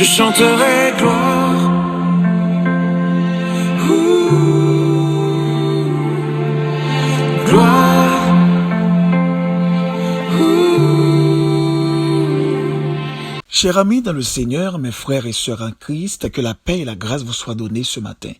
je chanterai gloire. Gloire. Chers amis dans le Seigneur, mes frères et sœurs en Christ, que la paix et la grâce vous soient données ce matin.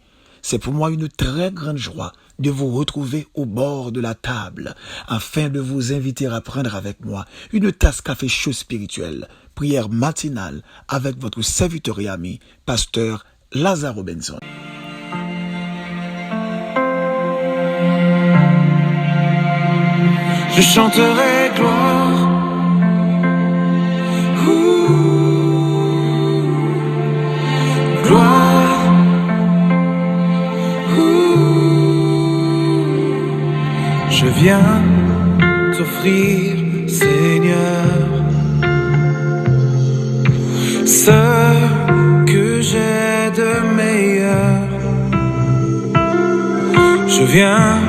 C'est pour moi une très grande joie de vous retrouver au bord de la table, afin de vous inviter à prendre avec moi une tasse café chaud spirituel, prière matinale avec votre serviteur et ami, pasteur Lazare Benson. Je chanterai gloire. Gloire. Je viens t'offrir, Seigneur, ce que j'ai de meilleur. Je viens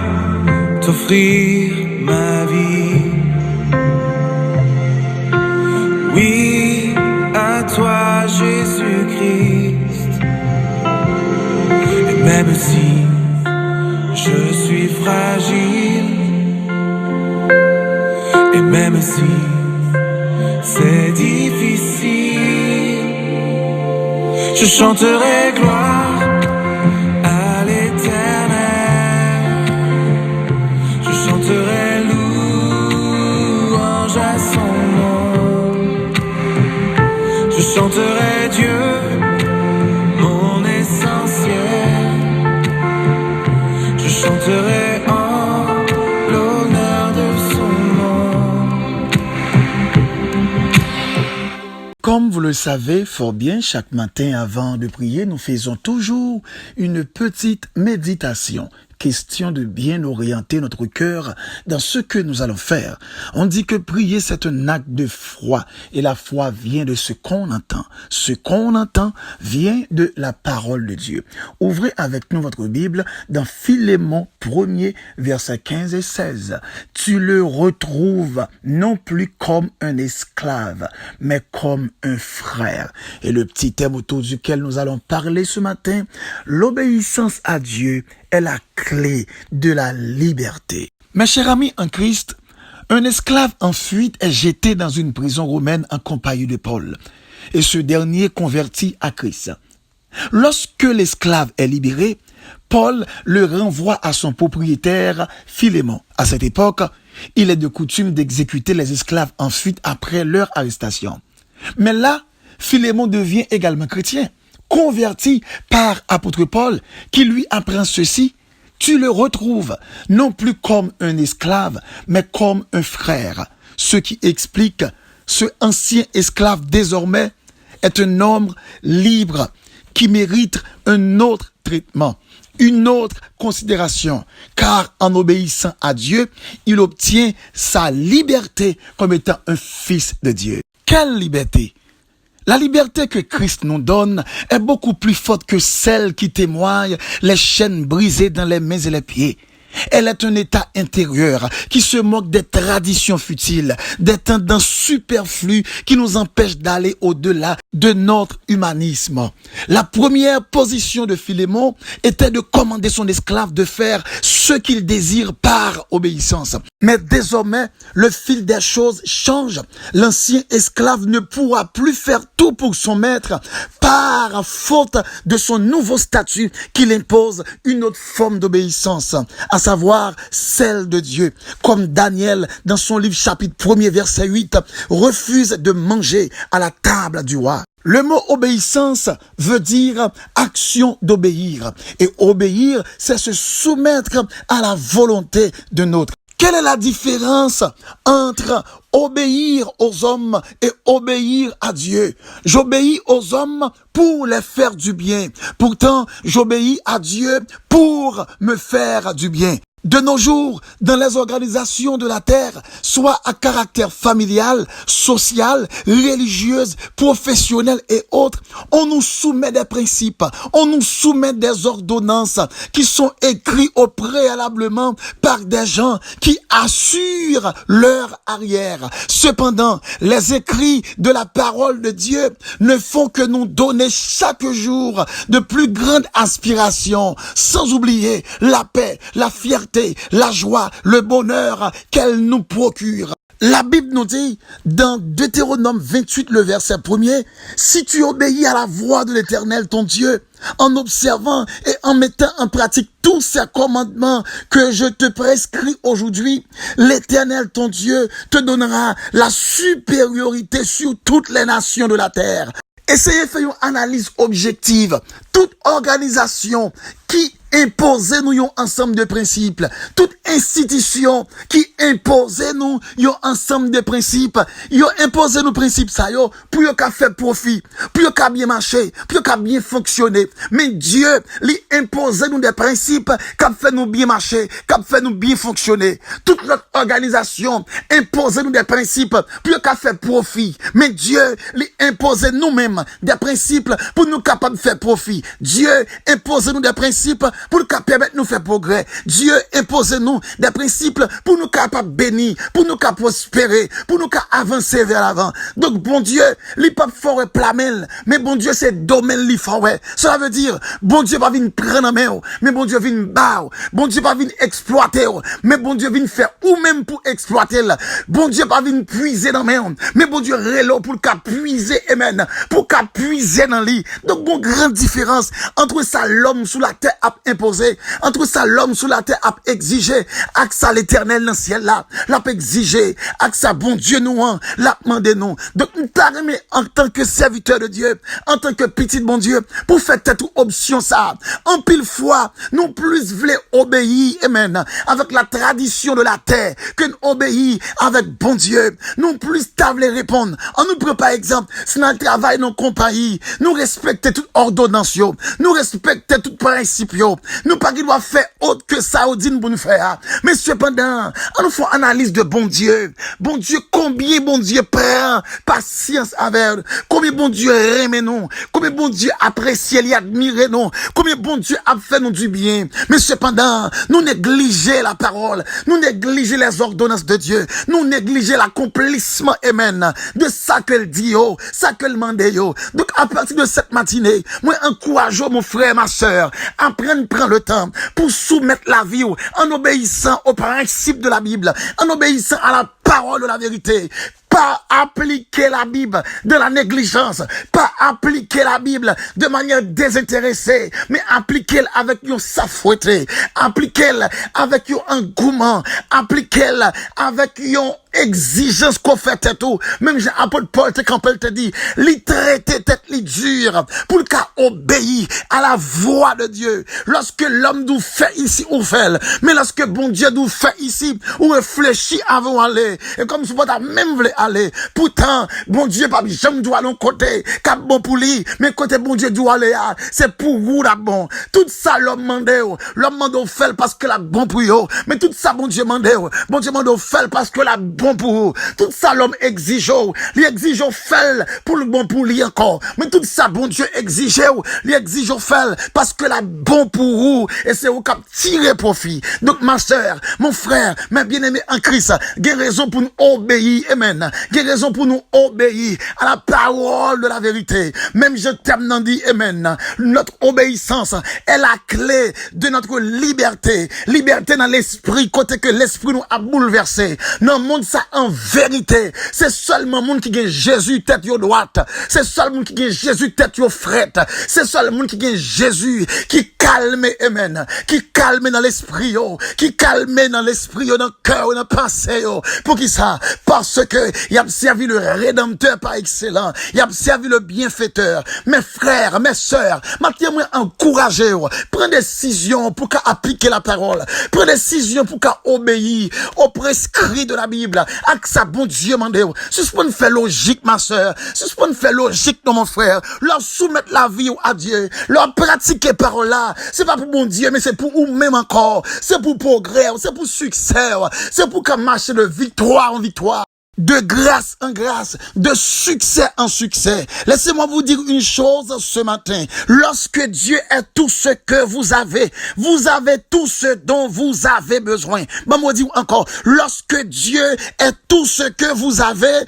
t'offrir ma vie. Oui, à toi Jésus-Christ. Et même si je suis fragile, et même si c'est difficile, je chanterai gloire à l'Éternel. Je chanterai louange à son nom. Je chanterai Dieu, mon essentiel. Je chanterai en l'honneur de son nom. Comme vous le savez fort bien, chaque matin avant de prier, nous faisons toujours une petite méditation. Question de bien orienter notre cœur dans ce que nous allons faire. On dit que prier, c'est un acte de foi. Et la foi vient de ce qu'on entend. Ce qu'on entend vient de la parole de Dieu. Ouvrez avec nous votre Bible dans Philémon 1er, versets 15 et 16. Tu le retrouves non plus comme un esclave, mais comme un frère. Et le petit thème autour duquel nous allons parler ce matin, l'obéissance à Dieu est la clé de la liberté. Mes chers amis en Christ, un esclave en fuite est jeté dans une prison romaine en compagnie de Paul, et ce dernier converti à Christ. Lorsque l'esclave est libéré, Paul le renvoie à son propriétaire Philémon. À cette époque, il est de coutume d'exécuter les esclaves en fuite après leur arrestation. Mais là, Philémon devient également chrétien, converti par apôtre Paul, qui lui apprend ceci: tu le retrouves non plus comme un esclave, mais comme un frère. Ce qui explique ce ancien esclave désormais est un homme libre qui mérite un autre traitement, une autre considération, car en obéissant à Dieu, il obtient sa liberté comme étant un fils de Dieu. Quelle liberté! La liberté que Christ nous donne est beaucoup plus forte que celle qui témoigne les chaînes brisées dans les mains et les pieds. Elle est un état intérieur qui se moque des traditions futiles, des tendances superflues qui nous empêchent d'aller au-delà de notre humanisme. La première position de Philémon était de commander son esclave de faire ce qu'il désire par obéissance. Mais désormais, le fil des choses change. L'ancien esclave ne pourra plus faire tout pour son maître par faute de son nouveau statut qu'il impose une autre forme d'obéissance, à savoir celle de Dieu. Comme Daniel, dans son livre chapitre 1er verset 8, refuse de manger à la table du roi. Le mot obéissance veut dire action d'obéir. Et obéir, c'est se soumettre à la volonté de notre. Quelle est la différence entre obéir aux hommes et obéir à Dieu? J'obéis aux hommes pour les faire du bien. Pourtant, j'obéis à Dieu pour me faire du bien. de nos jours, dans les organisations de la terre, soit à caractère familial, social, religieuse, professionnel et autres, on nous soumet des principes, on nous soumet des ordonnances qui sont écrites au préalablement par des gens qui assurent leur arrière. Cependant, les écrits de la parole de Dieu ne font que nous donner chaque jour de plus grandes aspirations, sans oublier la paix, la fierté, la joie, le bonheur qu'elle nous procure. La Bible nous dit, dans Deutéronome 28, le verset 1er, « Si tu obéis à la voix de l'Éternel, ton Dieu, en observant et en mettant en pratique tous ces commandements que je te prescris aujourd'hui, l'Éternel, ton Dieu, te donnera la supériorité sur toutes les nations de la terre. » Essayez de faire une analyse objective. Toute organisation qui imposait nous un ensemble de principes, toute institution qui imposait nous un ensemble de principes, yo imposé nous principes ça yo pour yo ka faire profit, pour yo ka bien marcher, pour yo ka bien fonctionner. Mais Dieu lui imposait nous des principes qui fait nous bien marcher, qui fait nous bien fonctionner. Toute notre organisation imposait nous des principes pour yo ka faire profit. Mais Dieu lui imposait nous-mêmes des principes pour nous capables de faire profit. Dieu imposait nous des principes pour nous permettre de nous faire progrès. Dieu impose nous des principes pour nous capables bénir, pour nous capables prospérer, pour nous capables avancer vers l'avant. Donc, bon Dieu, il pas fort plamel, mais bon Dieu, c'est domaine li fort. Cela veut dire, bon Dieu va venir prendre en main, mais bon Dieu vient barre. Bon Dieu va venir exploiter, mais bon Dieu vient faire ou même pour exploiter. Bon Dieu va venir puiser dans main, mais bon Dieu relo pour qu'a puiser, amen, pour qu'a puiser dans lui. Donc, bon, grande différence entre ça l'homme sous la terre a imposé, entre ça l'homme sous la terre a exigé, avec ça l'éternel dans le ciel là, l'a exigé, avec ça bon Dieu nous, l'a demandé nous. Donc, nous t'arrêtons en tant que serviteur de Dieu, en tant que petit bon Dieu, pour faire toute option ça. En pile fois, nous plus voulons obéir, amen, avec la tradition de la terre, que nous obéir avec bon Dieu. Nous plus voulons répondre. On nous prend par exemple, si dans le travail, nos compagnies, nous respecter toute ordonnance, nous respecter tout principe, nous pas qu'il doit faire autre que ça, au dit pour nous faire. Mais cependant, on nous fait analyse de bon Dieu. Bon Dieu, combien bon Dieu prend patience avec nous, combien bon Dieu aime nous, combien bon Dieu apprécie et admire nous, combien bon Dieu a fait nous du bien. Mais cependant, nous négligeons la parole, nous négligeons les ordonnances de Dieu, nous négligeons l'accomplissement, amen, de ça qu'elle dit, ça qu'elle demande. Donc, à partir de cette matinée, moi, encourage mon frère, ma soeur, à prendre le temps pour soumettre la vie en obéissant aux principes de la Bible, en obéissant à la parole de la vérité. Pas appliquer la Bible de la négligence, pas appliquer la Bible de manière désintéressée, mais appliquer avec une safouetté, appliquer avec un engouement, appliquer avec une exigence qu'on fait tout. Même Jean-Apôtre Paul te dit, li traiter tête li dure pour qu'à obéir à la voix de Dieu. Lorsque l'homme nous fait ici, ou fait, mais lorsque bon Dieu nous fait ici, ou réfléchit avant d'aller, et comme si vous même voulez aller, pourtant, bon Dieu, pas jamais doit aller côté, cap bon pour lui, mais côté bon Dieu doit aller, c'est pour vous la bon. Tout ça, l'homme mande fait parce que la bon pour vous, mais tout ça, bon Dieu mande fait parce que la bon pour vous. Tout ça, l'homme exige, fait pour le bon pour lui encore. Mais tout ça, bon Dieu exige, fait parce que la bon pour vous, et c'est vous qui tirez profit. Donc, ma soeur, mon frère, mes bien-aimés en Christ, il y a raison pour nous obéir, amen. Il y a raison pour nous obéir à la parole de la vérité. Même je t'aime, dit, amen. Notre obéissance est la clé de notre liberté. Liberté dans l'esprit, côté que l'esprit nous a bouleversé. Dans le monde, ça, en vérité, c'est seulement le monde qui gagne Jésus tête yo droite. C'est seulement le monde qui gagne Jésus tête yo frette. C'est seulement le monde qui gagne Jésus qui calme, amen. Qui calme dans l'esprit, qui calme dans l'esprit, dans le cœur, dans la pensée, pour qui ça? Parce que il a servi le rédempteur par excellence, il a servi le bienfaiteur. Mes frères, mes sœurs, maintenant moi encourager, prends décision pour qu'à appliquer la parole, prends décision pour qu'à obéir aux prescrits de la Bible, à que ça bon Dieu mande. Si ce pas faire logique ma sœur, si ce pas faire logique non mon frère, leur soumettre la vie à Dieu, leur pratiquer parole là, c'est pas pour bon Dieu mais c'est pour vous même encore, c'est pour progrès, c'est pour succès, c'est pour qu'à marcher de victoire en victoire. De grâce en grâce, de succès en succès. Laissez-moi vous dire une chose ce matin. Lorsque Dieu est tout ce que vous avez tout ce dont vous avez besoin. Bon, moi dis encore, lorsque Dieu est tout ce que vous avez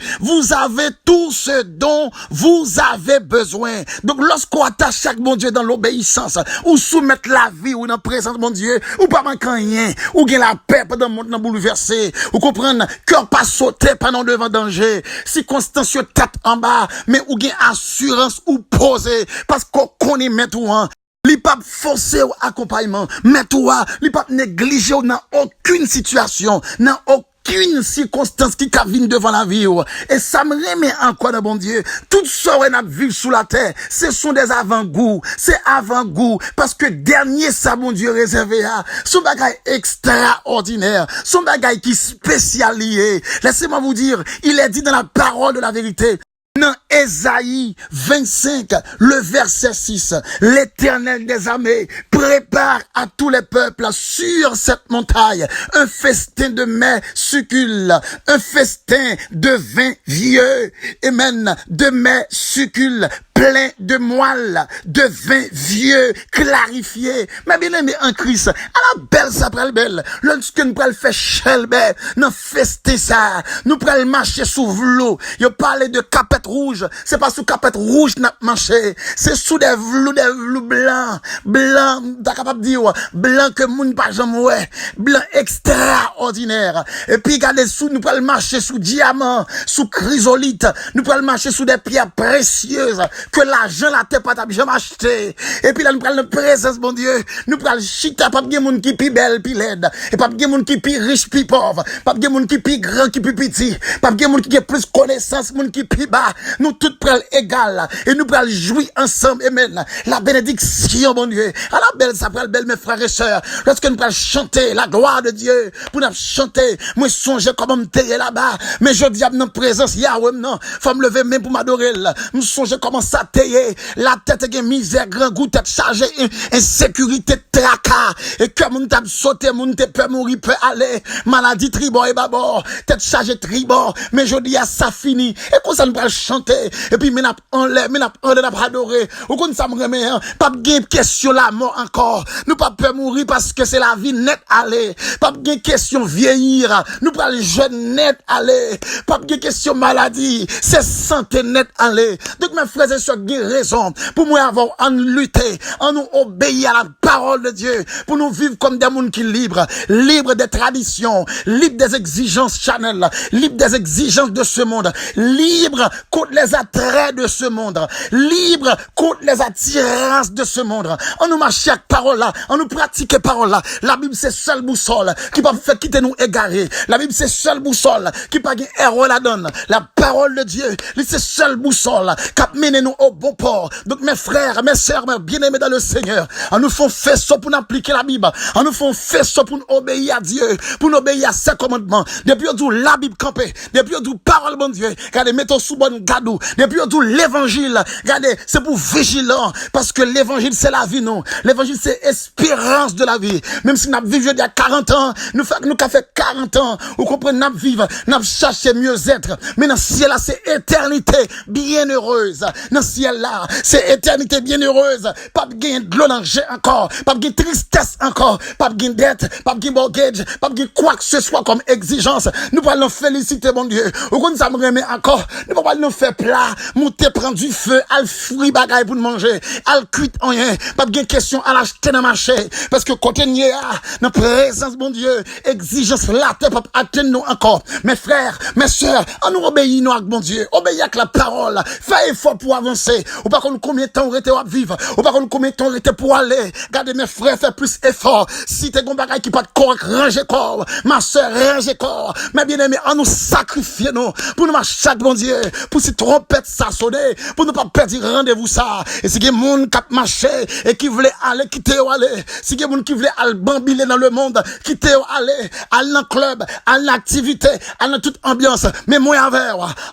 tout ce dont vous avez besoin. Donc, lorsqu'on attache chaque bon Dieu dans l'obéissance, ou soumettre la vie ou dans la présence de mon Dieu, ou pas manquer rien, ou gain la paix pendant le monde bouleversé, ou comprendre, cœur pas sauter pendant devant danger, circonstance tête en bas, mais ou gain assurance ou poser, parce qu'on connaît maintenant. Li pas forcer ou accompagnement, mais toi, li pas négliger dans aucune situation, dans aucune circonstance qui vient devant la vie. Et ça me remet encore de bon Dieu. Tout ce qu'on a vu sous la terre, ce sont des avant-goûts. C'est avant-goûts. Parce que dernier, ça, bon Dieu, réservé à son bagage extraordinaire. Son bagage qui spécialisé. Laissez-moi vous dire, il est dit dans la parole de la vérité. Dans Ésaïe 25, le verset 6, l'Éternel des armées prépare à tous les peuples sur cette montagne un festin de mets succulent, un festin de vin vieux, amen, de mets succulent, plein de moelle, de vin vieux, clarifié. Mais bien aimé en Christ, à la belle ça pral belle. Lorsque nous pral faire chel belle, nous fester ça, nous pral marcher sous l'eau. Yo parle de capette rouge, c'est pas sous capette rouge n'a marché, c'est sous des velours blancs, t'as capable de dire, blanc que moun pas jamais ouais, blanc extraordinaire. Et puis regardez sous, nous pral marcher sous diamant, sous chrysolite, nous pral marcher sous des pierres précieuses, que l'argent la terre pas t'a jamais acheté. Et puis là nous prenons la présence bon Dieu, nous prenons chita pas de monde qui pi belle pi laide, et pas de monde qui pi riche pi pauvre, pas de monde qui pi grand qui pi petit, pas de monde qui a plus connaissance, monde qui pi bas. Nous tous prenons égal et nous prenons jouir ensemble. Amen. La bénédiction bon Dieu. À la belle ça prenons belle mes frères et sœurs. Lorsque nous prenons chanter la gloire de Dieu, pour nous chanter, moi songe comment me tailler là-bas, mais je dis à notre présence Yahweh non, faut me lever même pour m'adorer là. Me songe comment ça tailler, la tête est misère, grand goût, tête chargée, insécurité, tracas, et que moun t'a sauté, moun te peut mourir, peut aller, maladie tribord et babord, tête chargée tribord, mais je dis à ça fini, et comme ça nous va chanter, et puis m'nap enlève, m'nap adorer, ou comme ça me remet, pas de question la mort encore, nous pas peut mourir parce que c'est la vie net aller, pas de question vieillir, nous pas le jeune net aller, pas de question maladie, c'est santé net aller, donc mes frères et sœurs, raison pour moi avoir en lutter, en nous obéir à la parole de Dieu, pour nous vivre comme des mondes qui libres des traditions, libres des exigences charnelles, libres des exigences de ce monde, libres contre les attraits de ce monde, libres contre les attirances de ce monde. On nous marche avec parole là, on nous pratique parole là. La Bible c'est seule boussole qui peut faire quitter nous égarer. La Bible c'est seule boussole qui peut gagner erreur la donne. La parole de Dieu, c'est seule boussole qui mène nous au bon port. Donc mes frères, mes sœurs, mes bien-aimés dans le Seigneur, on nous fait faisceau pour nous appliquer la Bible, on nous fait faisceau pour nous obéir à Dieu, pour nous obéir à ses commandements. Depuis on dit la Bible campée, depuis on dit parole bon Dieu, regardez, mettons sous bon gadou, depuis on dit l'évangile, regardez, c'est pour vigilant, parce que l'évangile c'est la vie, non. L'évangile c'est espérance de la vie. Même si nous vivons il y a 40 ans, nous fait 40 ans, vous comprenez, nous vivons, nous cherchons mieux être, mais dans ce ciel là c'est éternité bienheureuse. Dans ce ciel là, c'est éternité bienheureuse. Pas de gain de danger encore, pas de gain de tristesse encore, pas de gain de dette, pas de gain de mortgage, pas de gain quoi que ce soit comme exigence. Nous pas nous féliciter, mon Dieu. Ou quand ça me remet encore, nous pas nous faire plat, monter prendre du feu, al fruit bagaille pour manger, al cuit rien, pas de gain question à l'acheter dans le marché, parce que côté nier dans présence, mon Dieu, exigence là, t'es pas atteindre nous encore. Mes frères, mes sœurs, on nous obéit nous avec mon Dieu, obéis avec la parole, fais effort pour avancer. Ou pas qu'on combien de temps on était à vivre, ou pas qu'on combien de temps on était pour aller. regardez mes frères faire plus effort. Si t'es un bagage qui pas de corps, ranger corps. Ma soeur, ranger corps. Mais bien aimé, on nous sacrifier nous. Pour nous marcher, bon Dieu. Pour si trompette ça sonner. Pour ne pas perdre rendez-vous ça. Et si il y a des gens qui marché et qui voulaient aller, quitter ou aller. Si il y a des gens qui voulaient aller bambiner dans le monde, quitter ou aller dans le club, aller dans l'activité, aller dans toute ambiance. Mais moi avec,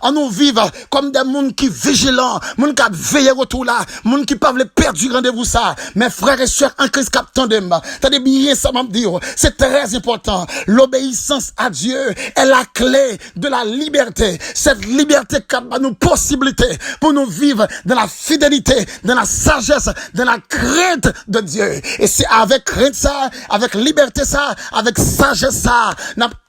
on nous vive comme des gens qui vigilants, gens qui veillent autour là, gens qui peuvent perdre du rendez-vous ça. Mes frères et sœurs en Christ captandem. T'as bien ça m'a dit. C'est très important. L'obéissance à Dieu est la clé de la liberté. Cette liberté qui a nous possibilité pour nous vivre dans la fidélité, dans la sagesse, dans la crainte de Dieu. Et c'est avec crainte ça, avec liberté ça, avec sagesse ça,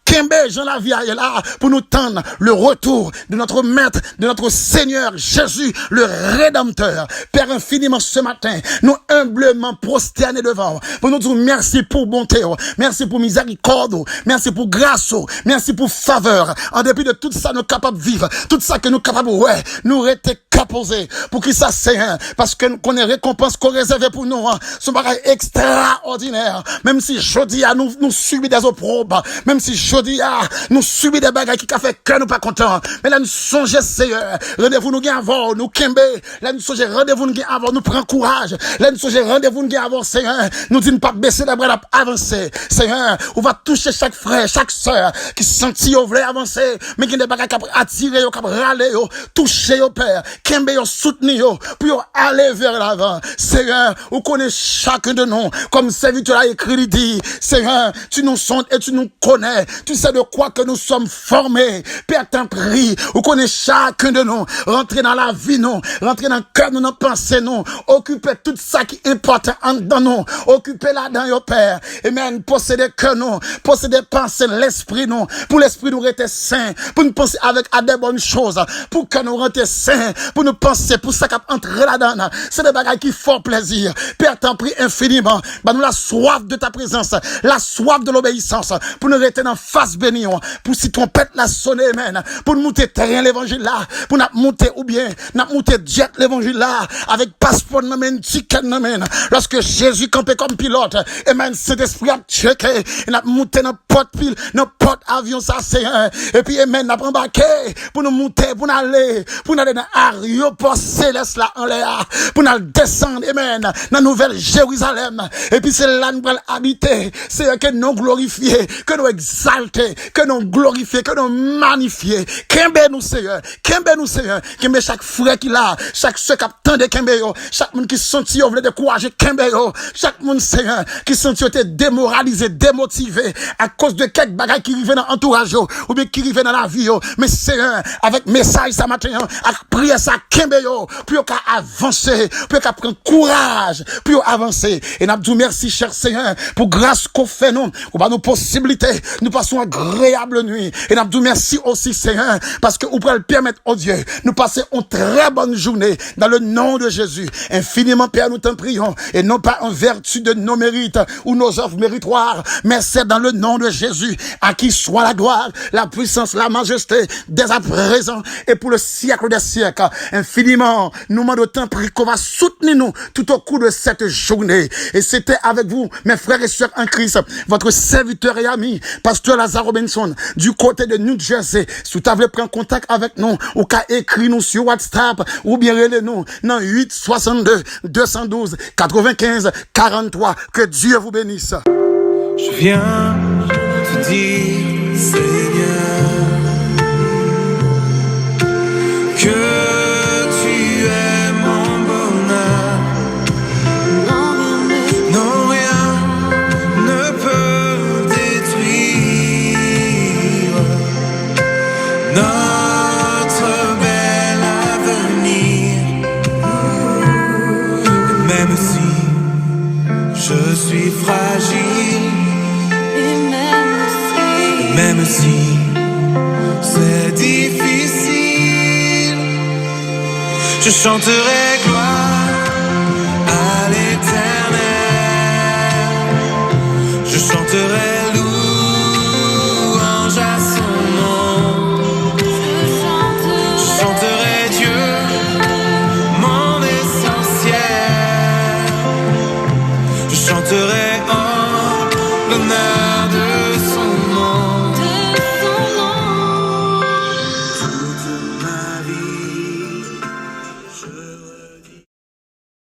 Kembe, Jean la vie est là pour nous tendre le retour de notre maître, de notre Seigneur Jésus, le Rédempteur. Père infiniment ce matin, nous humblement prosternés devant, pour nous dire merci pour bonté, merci pour miséricorde, merci pour grâce, merci pour faveur. En dépit de tout ça, nous sommes capables de vivre, tout ça que nous sommes capables, nous rester caposés pour qui ça c'est, parce que nous connaissons récompense qu'on réserve pour nous, ce bagage extraordinaire. Même si jeudi nous subit des opprobes, même si jeudi nous subit des bagages qui fait que nous pas contents. Mais là nous songez Seigneur, rendez-vous nous gain avant, nous kembe, là nous songez rendez-vous nous gain avant, nous prend courage. Là nous songez rendez-vous nous gain avant Seigneur, nous dit ne pas baisser les bras, avancer. Seigneur, on va toucher chaque frère, chaque sœur qui sentit au voulait avancer, mais qui des bagages qui attirer, qui râler, toucher au Père, kembe yo soutenir pour aller vers l'avant. Seigneur, on connaît chacun de nous comme serviteur a écrit dit, Seigneur, tu nous sondes et tu nous connais. Tu sais de quoi que nous sommes formés. Père, t'en prie. Vous connaissez chacun de nous. Rentrer dans la vie, nous. Rentrer dans le cœur, nous, dans pensée, nous. Occuper tout ça qui est important dans nous. Occuper là-dedans, yo Père. Amen. Posséder cœur, nous. Posséder pensée, l'esprit, nous. Pour l'esprit, nous rester saint. Pour nous penser avec à des bonnes choses. Pour que nous rentrions saints. Pour nous penser, pour ça qu'entrer là-dedans. C'est des bagages qui font plaisir. Père, t'en prie infiniment. Bah, nous la soif de ta présence. La soif de l'obéissance. Pour nous rester dans face bénie, pour si trompette la sonner, amen, pour nous monter terrain l'évangile là, pour nous monter ou bien, nous monter jet l'évangile là, avec passeport, amen, ticket, amen, lorsque Jésus campait comme pilote, amen, cet esprit a checké, et nous monter dans porte pile, dans porte avion, ça c'est un, et puis, amen, nous embarqué, pour nous monter, pour nous aller dans l'aéroport céleste là, en l'air, pour nous descendre, amen, dans Nouvelle Jérusalem, et puis c'est là nous allons habiter, c'est que nous glorifier, que nous exalter, que nous glorifier, que nous magnifier. Kembe nous Seigneur, kembe chaque frère qui là, chaque soeur qui attend de kembe yo, chaque monde qui senti yo veut décourager kembe yo, chaque monde Seigneur qui senti yo démoralisé, démotivé à cause de quelques bagages qui arrivent dans l'entourage yo, ou bien qui arrivent dans la vie yo. Mais Seigneur, avec message ça matin, avec prière ça kembe yo, pour qu'à avancer, pour qu'à prendre courage, pour avancer. Et nous disons merci cher Seigneur pour grâce qu'on fait nous, pour nos possibilités. Nous passons agréable nuit. Et nous disons merci aussi, Seigneur, parce que vous pouvez le permettre, oh Dieu, nous passer une très bonne journée dans le nom de Jésus. Infiniment, Père, nous t'en prions. Et non pas en vertu de nos mérites ou nos œuvres méritoires, mais c'est dans le nom de Jésus, à qui soit la gloire, la puissance, la majesté, dès à présent et pour le siècle des siècles. Infiniment, nous demandons t'en prier qu'on va soutenir nous tout au cours de cette journée. Et c'était avec vous, mes frères et sœurs en Christ, votre serviteur et ami, Pasteur Lazare Robinson, du côté de New Jersey. Si vous voulez prendre contact avec nous, ou qu'à écrire nous sur WhatsApp, ou bien relais nous, dans 8 62 212 95 43. Que Dieu vous bénisse. Je viens te dire, Seigneur, que je suis fragile, et même si c'est difficile, je chanterai gloire.